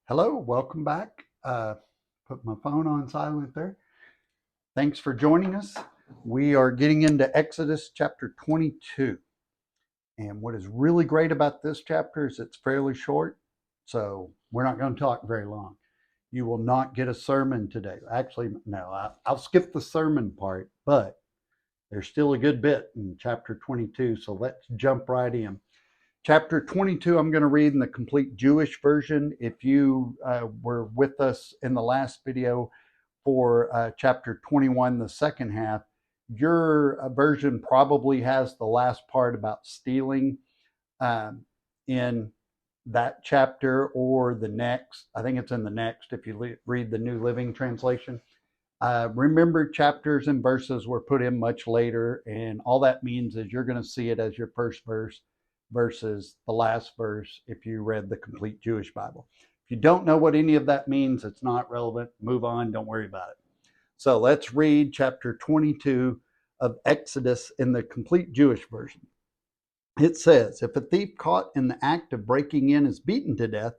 Hello, welcome back. Put my phone on silent there. Thanks for joining us. We are getting into Exodus chapter 22. And what is really great about this chapter is it's fairly short, so we're not going to talk very long. You will not get a sermon today. Actually, no, I'll skip the sermon part, but there's still a good bit in chapter 22, so let's jump right in. Chapter 22, I'm going to read in the complete Jewish version. If you were with us in the last video for chapter 21, the second half, your version probably has the last part about stealing in that chapter or the next. I think it's in the next if you read the New Living Translation. Remember, chapters and verses were put in much later, and all that means is you're going to see it as your first verse versus the last verse if you read the complete Jewish Bible. If you don't know what any of that means, it's not relevant. Move on, don't worry about it. So let's read chapter 22 of Exodus in the complete Jewish version. It says, if a thief caught in the act of breaking in is beaten to death,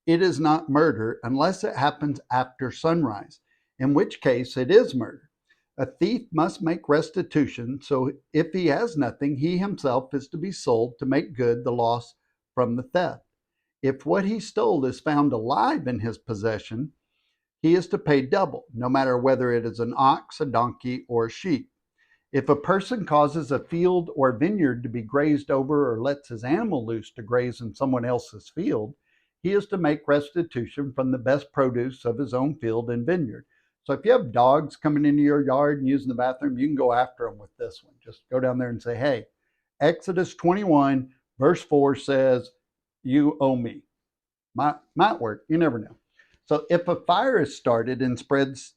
it is not murder unless it happens after sunrise, in which case it is murder. A thief must make restitution, so if he has nothing, he himself is to be sold to make good the loss from the theft. If what he stole is found alive in his possession, he is to pay double, no matter whether it is an ox, a donkey, or a sheep. If a person causes a field or vineyard to be grazed over or lets his animal loose to graze in someone else's field, he is to make restitution from the best produce of his own field and vineyard. So if you have dogs coming into your yard and using the bathroom, you can go after them with this one. Just go down there and say, hey, Exodus 21, verse 4 says, you owe me. Might work. You never know. So if a fire is started and spreads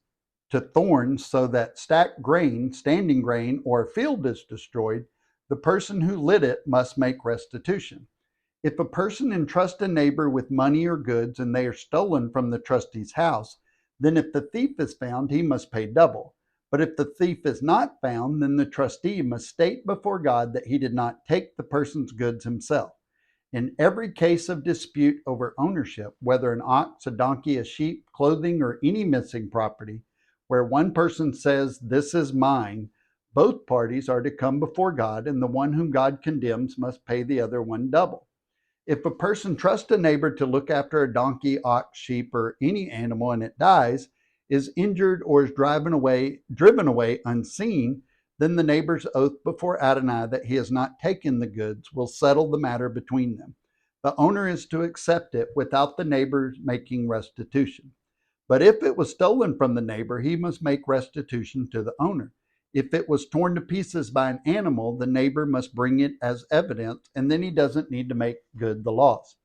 to thorns so that stacked grain, standing grain, or a field is destroyed, the person who lit it must make restitution. If a person entrusts a neighbor with money or goods and they are stolen from the trustee's house, then if the thief is found, he must pay double. But if the thief is not found, then the trustee must state before God that he did not take the person's goods himself. In every case of dispute over ownership, whether an ox, a donkey, a sheep, clothing, or any missing property, where one person says, this is mine, both parties are to come before God, and the one whom God condemns must pay the other one double. If a person trusts a neighbor to look after a donkey, ox, sheep, or any animal and it dies, is injured, or is driven away unseen, then the neighbor's oath before Adonai that he has not taken the goods will settle the matter between them. The owner is to accept it without the neighbor making restitution. But if it was stolen from the neighbor, he must make restitution to the owner. If it was torn to pieces by an animal, the neighbor must bring it as evidence, and then he doesn't need to make good the loss.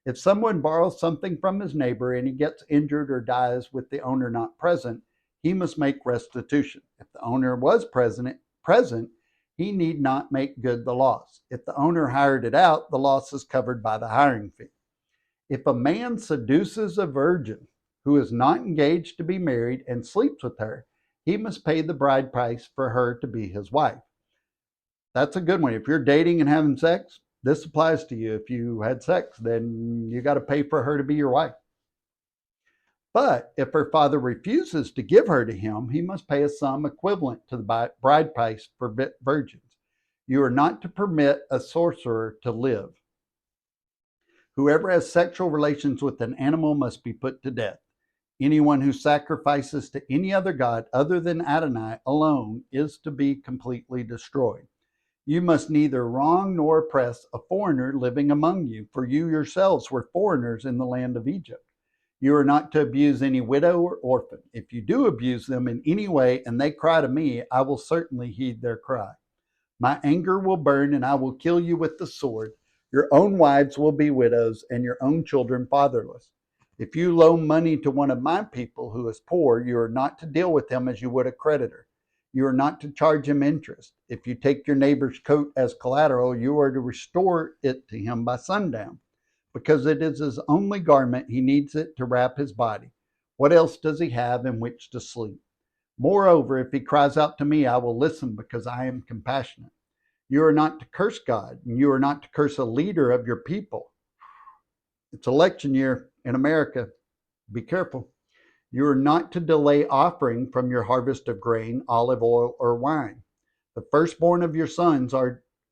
If someone borrows something from his neighbor and he gets injured or dies with the owner not present, he must make restitution. If the owner was present, he need not make good the loss. If the owner hired it out, the loss is covered by the hiring fee. If a man seduces a virgin who is not engaged to be married and sleeps with her, he must pay the bride price for her to be his wife. That's a good one. If you're dating and having sex, this applies to you. If you had sex, then you got to pay for her to be your wife. But if her father refuses to give her to him, he must pay a sum equivalent to the bride price for virgins. You are not to permit a sorcerer to live. Whoever has sexual relations with an animal must be put to death. Anyone who sacrifices to any other god other than Adonai alone is to be completely destroyed. You must neither wrong nor oppress a foreigner living among you, for you yourselves were foreigners in the land of Egypt. You are not to abuse any widow or orphan. If you do abuse them in any way and they cry to me, I will certainly heed their cry. My anger will burn and I will kill you with the sword. Your own wives will be widows and your own children fatherless. If you loan money to one of my people who is poor, you are not to deal with him as you would a creditor. You are not to charge him interest. If you take your neighbor's coat as collateral, you are to restore it to him by sundown, because it is his only garment. He needs it to wrap his body. What else does he have in which to sleep? Moreover, if he cries out to me, I will listen, because I am compassionate. You are not to curse God, and you are not to curse a leader of your people. It's election year in America. Be careful. You are not to delay offering from your harvest of grain, olive oil, or wine. The firstborn of your sons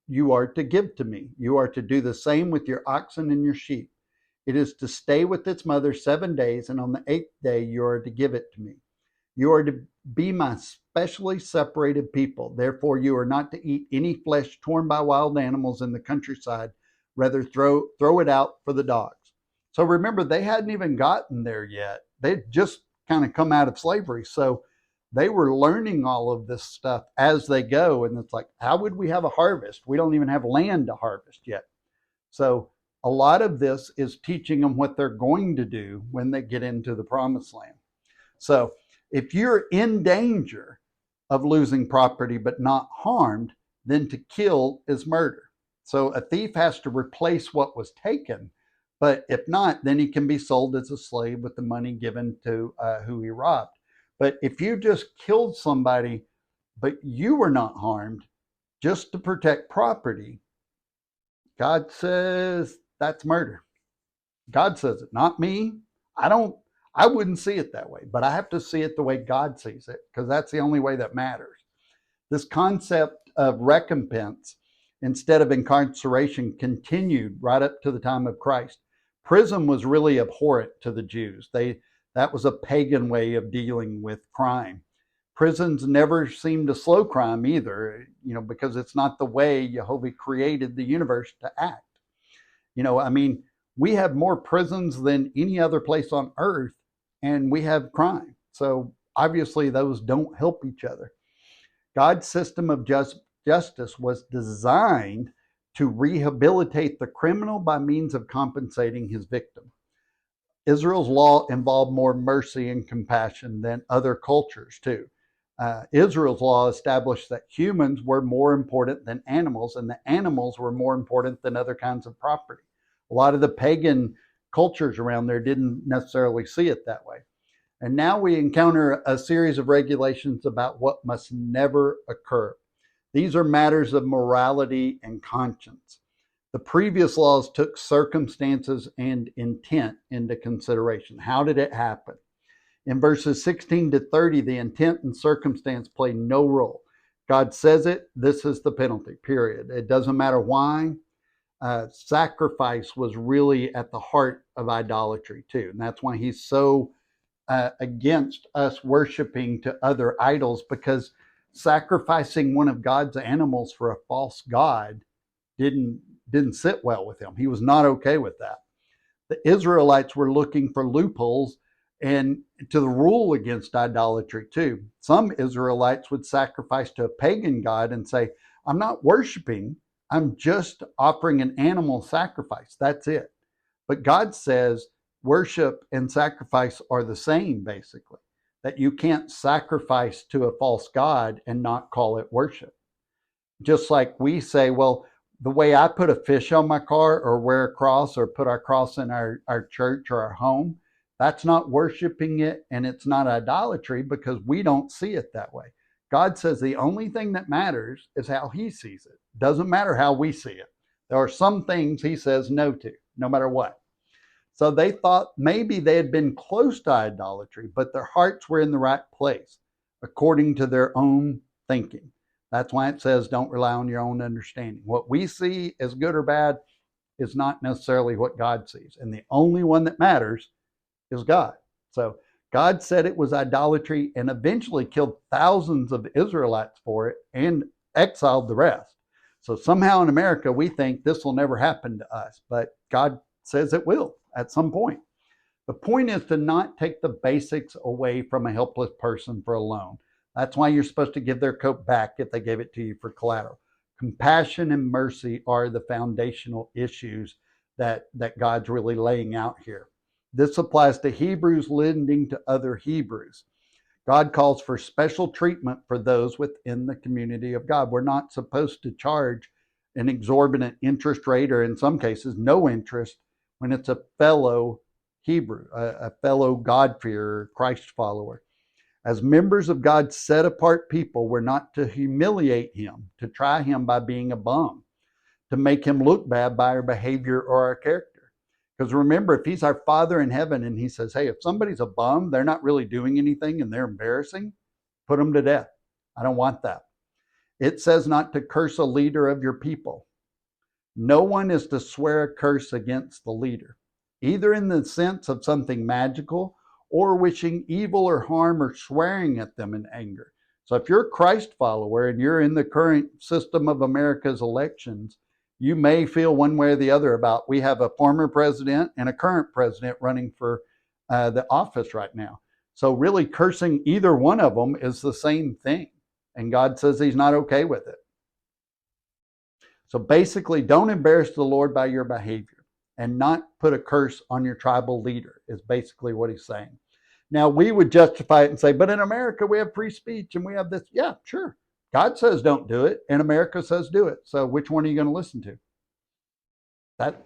you are to give to me. You are to do the same with your oxen and your sheep. It is to stay with its mother 7 days, and on the 8th day you are to give it to me. You are to be my specially separated people. Therefore, you are not to eat any flesh torn by wild animals in the countryside. Rather, throw it out for the dogs. So remember, they hadn't even gotten there yet. They'd just kind of come out of slavery. So they were learning all of this stuff as they go. And it's like, how would we have a harvest? We don't even have land to harvest yet. So a lot of this is teaching them what they're going to do when they get into the promised land. So if you're in danger of losing property but not harmed, then to kill is murder. So a thief has to replace what was taken, but if not, then he can be sold as a slave with the money given to who he robbed. But if you just killed somebody, but you were not harmed, just to protect property, God says that's murder. God says it, not me. I wouldn't see it that way, but I have to see it the way God sees it, because that's the only way that matters. This concept of recompense instead of incarceration continued right up to the time of Christ. Prison was really abhorrent to the Jews. That was a pagan way of dealing with crime. Prisons never seem to slow crime either, because it's not the way Jehovah created the universe to act. We have more prisons than any other place on earth, and we have crime. So obviously those don't help each other. God's system of justice was designed to rehabilitate the criminal by means of compensating his victim. Israel's law involved more mercy and compassion than other cultures too. Israel's law established that humans were more important than animals, and the animals were more important than other kinds of property. A lot of the pagan cultures around there didn't necessarily see it that way. And now we encounter a series of regulations about what must never occur. These are matters of morality and conscience. The previous laws took circumstances and intent into consideration. How did it happen? In verses 16 to 30, the intent and circumstance play no role. God says it, this is the penalty, period. It doesn't matter why. Sacrifice was really at the heart of idolatry too. And that's why he's so against us worshiping to other idols, because sacrificing one of God's animals for a false god didn't sit well with him. He was not okay with that. The Israelites were looking for loopholes and to the rule against idolatry too. Some Israelites would sacrifice to a pagan god and say, I'm not worshiping, I'm just offering an animal sacrifice. That's it. But God says worship and sacrifice are the same, basically, that you can't sacrifice to a false god and not call it worship. Just like we say, well, the way I put a fish on my car or wear a cross or put our cross in our church or our home, that's not worshiping it, and it's not idolatry because we don't see it that way. God says the only thing that matters is how he sees it. Doesn't matter how we see it. There are some things he says no to, no matter what. So they thought maybe they had been close to idolatry, but their hearts were in the right place, according to their own thinking. That's why it says don't rely on your own understanding. What we see as good or bad is not necessarily what God sees. And the only one that matters is God. So God said it was idolatry and eventually killed thousands of Israelites for it and exiled the rest. So somehow in America, we think this will never happen to us, but God says it will at some point. The point is to not take the basics away from a helpless person for a loan. That's why you're supposed to give their coat back if they gave it to you for collateral. Compassion and mercy are the foundational issues that God's really laying out here. This applies to Hebrews lending to other Hebrews. God calls for special treatment for those within the community of God. We're not supposed to charge an exorbitant interest rate, or in some cases, no interest, when it's a fellow Hebrew, a fellow God-fearer, Christ follower. As members of God's set-apart people, we're not to humiliate him, to try him by being a bum, to make him look bad by our behavior or our character. Because remember, if he's our Father in heaven and he says, hey, if somebody's a bum, they're not really doing anything and they're embarrassing, put them to death. I don't want that. It says not to curse a leader of your people. No one is to swear a curse against the leader, either in the sense of something magical or wishing evil or harm or swearing at them in anger. So if you're a Christ follower and you're in the current system of America's elections, you may feel one way or the other about, we have a former president and a current president running for the office right now. So really cursing either one of them is the same thing. And God says he's not okay with it. So basically, don't embarrass the Lord by your behavior and not put a curse on your tribal leader is basically what he's saying. Now, we would justify it and say, but in America, we have free speech and we have this. Yeah, sure. God says don't do it, and America says do it. So which one are you going to listen to?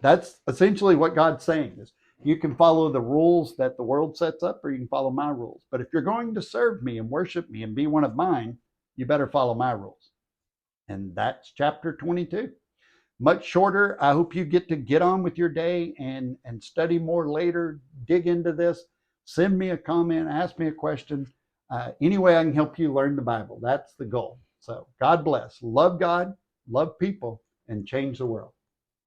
That's essentially what God's saying is, you can follow the rules that the world sets up, or you can follow my rules. But if you're going to serve me and worship me and be one of mine, you better follow my rules. And that's chapter 22. Much shorter. I hope you get on with your day and study more later, dig into this, send me a comment, ask me a question. Any way I can help you learn the Bible. That's the goal. So God bless. Love God, love people, and change the world.